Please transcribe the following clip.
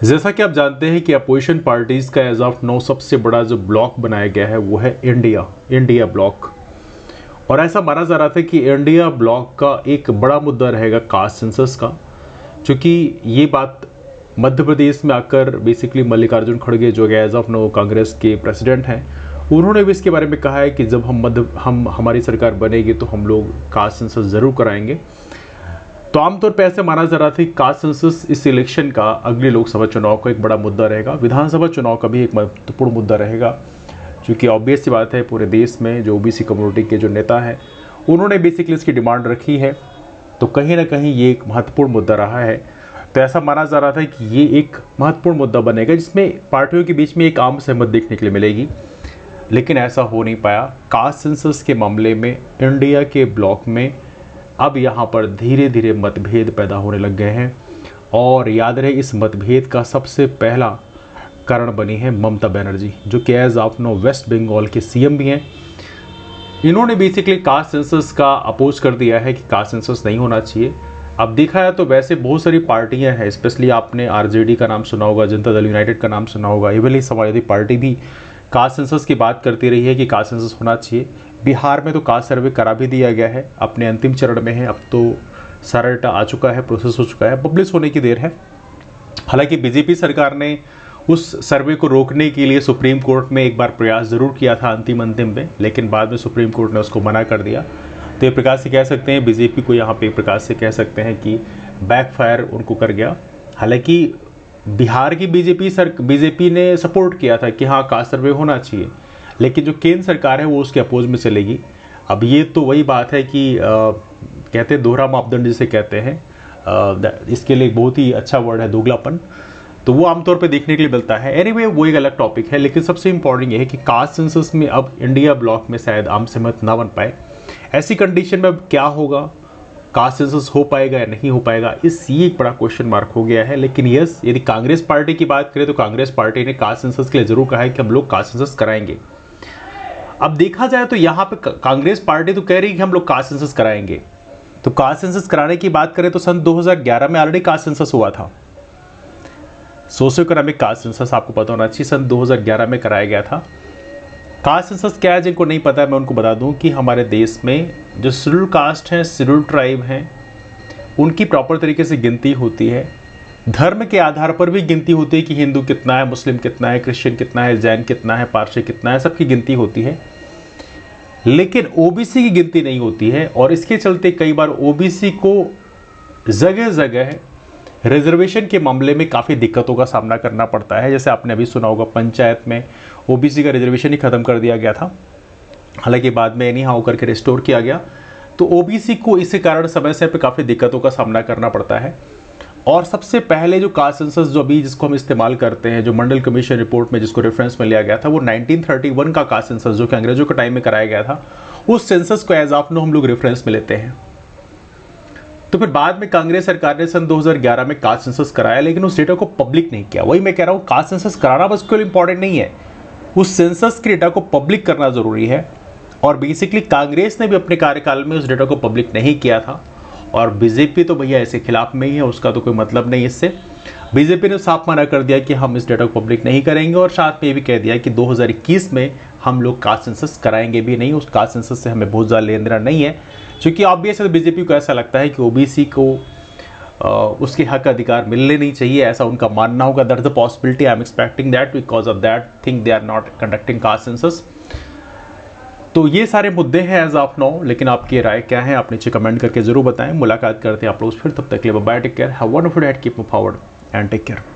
जैसा कि आप जानते हैं कि अपोजिशन पार्टीज का एज ऑफ नाउ सबसे बड़ा जो ब्लॉक बनाया गया है वो है इंडिया ब्लॉक। और ऐसा माना जा रहा था कि इंडिया ब्लॉक का एक बड़ा मुद्दा रहेगा कास्ट सेंसस का, क्योंकि ये बात मध्य प्रदेश में आकर बेसिकली मल्लिकार्जुन खड़गे जो एज ऑफ नाउ कांग्रेस के प्रेसिडेंट हैं, उन्होंने भी इसके बारे में कहा है कि जब हमारी सरकार बनेगी तो हम लोग कास्ट सेंसस ज़रूर कराएंगे। तो आमतौर पर ऐसे माना जा रहा था कि कास्ट सेंसस इस इलेक्शन का अगले लोकसभा चुनाव का एक बड़ा मुद्दा रहेगा, विधानसभा चुनाव का भी एक महत्वपूर्ण मुद्दा रहेगा, क्योंकि ऑब्वियस सी बात है पूरे देश में जो ओबीसी कम्युनिटी के जो नेता हैं उन्होंने बेसिकली इसकी डिमांड रखी है, तो कहीं ना कहीं ये एक महत्वपूर्ण मुद्दा रहा है। तो ऐसा माना जा रहा था कि ये एक महत्वपूर्ण मुद्दा बनेगा जिसमें पार्टियों के बीच में एक आम सहमति देखने के लिए मिलेगी, लेकिन ऐसा हो नहीं पाया। कास्ट सेंसस के मामले में इंडिया के ब्लॉक में अब यहाँ पर धीरे धीरे मतभेद पैदा होने लग गए हैं, और याद रहे इस मतभेद का सबसे पहला कारण बनी है ममता बनर्जी, जो कि as of now West Bengal के सीएम भी हैं। इन्होंने बेसिकली कास्ट सेंसस का अपोज कर दिया है कि कास्ट सेंसस नहीं होना चाहिए। अब देखा है तो वैसे बहुत सारी पार्टियां हैं, स्पेशली आपने आरजेडी का नाम सुना होगा, जनता दल यूनाइटेड का नाम सुना होगा, इवन समाजवादी पार्टी भी कास्ट सेंसस की बात करती रही है कि कास्ट सेंसस होना चाहिए। बिहार में तो कास्ट सर्वे करा भी दिया गया है, अपने अंतिम चरण में है, अब तो सारा डेटा आ चुका है, प्रोसेस हो चुका है, पब्लिश होने की देर है। हालांकि बीजेपी सरकार ने उस सर्वे को रोकने के लिए सुप्रीम कोर्ट में एक बार प्रयास जरूर किया था अंतिम में, लेकिन बाद में सुप्रीम कोर्ट ने उसको मना कर दिया। तो एक प्रकार से कह सकते हैं बीजेपी को यहाँ पे एक प्रकार से कह सकते हैं कि बैकफायर उनको कर गया। हालांकि बिहार की बीजेपी ने सपोर्ट किया था कि हाँ कास्ट सर्वे होना चाहिए, लेकिन जो केंद्र सरकार है वो उसके अपोज में चलेगी। अब ये तो वही बात है कि कहते हैं दोहरा मापदंड जिसे कहते हैं, इसके लिए बहुत ही अच्छा वर्ड है दोगलापन, तो वो आमतौर पे देखने के लिए मिलता है। एनीवे वो एक अलग टॉपिक है, लेकिन सबसे इंपॉर्टेंट ये है कि कास्ट सेंसस में अब इंडिया ब्लॉक में शायद आम सहमत ना बन पाए। ऐसी कंडीशन में अब क्या होगा, कास्ट सेंसस हो पाएगा या नहीं हो पाएगा, ये एक बड़ा क्वेश्चन मार्क हो गया है। लेकिन यस, यदि कांग्रेस पार्टी की बात करें तो कांग्रेस पार्टी ने कास्ट सेंसस के लिए जरूर कहा है कि हम लोग कास्ट सेंसस कराएंगे। अब देखा जाए तो यहाँ पे कांग्रेस पार्टी तो कह रही है कि हम लोग कास्ट सेंसस कराएंगे, तो कास्ट सेंसस कराने की बात करें तो सन 2011 में ऑलरेडी कास्ट सेंसस हुआ था। सोशियो इकोनॉमिक कास्ट सेंसस आपको पता होना चाहिए, सन 2011 में कराया गया था। कास्ट सेंसस क्या है, जिनको नहीं पता है मैं उनको बता दूं कि हमारे देश में जो शेड्यूल कास्ट हैं, शेड्यूल ट्राइब हैं, उनकी प्रॉपर तरीके से गिनती होती है। धर्म के आधार पर भी गिनती होती है कि हिंदू कितना है, मुस्लिम कितना है, क्रिश्चियन कितना है, जैन कितना है, पारसी कितना है, सबकी गिनती होती है। लेकिन ओबीसी की गिनती नहीं होती है, और इसके चलते कई बार ओबीसी को जगह जगह रिजर्वेशन के मामले में काफ़ी दिक्कतों का सामना करना पड़ता है। जैसे आपने अभी सुना होगा पंचायत में ओबीसी का रिजर्वेशन ही खत्म कर दिया गया था, हालांकि बाद में एनी हाउ करके रिस्टोर किया गया। तो ओबीसी को इसी कारण समय से पे काफ़ी दिक्कतों का सामना करना पड़ता है। और सबसे पहले जो कास्ट सेंसस जो अभी जिसको हम इस्तेमाल करते हैं, जो मंडल कमीशन रिपोर्ट में जिसको रेफरेंस में लिया गया था, वो 1931 का कास्ट सेंसस जो कि अंग्रेजों के टाइम में कराया गया था, उस सेंसस को एज ऑफ नो हम लोग रेफरेंस में लेते हैं। तो फिर बाद में कांग्रेस सरकार ने सन 2011 में कास्ट सेंसस कराया, लेकिन उस डेटा को पब्लिक नहीं किया। वही मैं कह रहा हूँ, कास्ट सेंसस कराना बस केवल इंपॉर्टेंट नहीं है, उस सेंसस के डेटा को पब्लिक करना जरूरी है। और बेसिकली कांग्रेस ने भी अपने कार्यकाल में उस डेटा को पब्लिक नहीं किया था, और बीजेपी तो भैया ऐसे खिलाफ में ही है, उसका तो कोई मतलब नहीं। इससे बीजेपी ने साफ मना कर दिया कि हम इस डेटा को पब्लिक नहीं करेंगे, और साथ में ये भी कह दिया कि 2021 में हम लोग कास्ट सेंसस कराएंगे भी नहीं। उस कास्ट सेंसस से हमें बहुत ज़्यादा लेन देना नहीं है, क्योंकि ऑब्वियस है बीजेपी को ऐसा लगता है कि ओबीसी को उसके हक अधिकार मिलने नहीं चाहिए, ऐसा उनका मानना होगा। That is the possibility, I am expecting that, because of that think they are not conducting caste census. तो ये सारे मुद्दे हैं एज ऑफ नाउ, लेकिन आपकी राय क्या है आप नीचे कमेंट करके जरूर बताएं। मुलाकात करते हैं आप लोग फिर, तब तक के लिए bye, take care, have a wonderful day, keep moving forward and take care.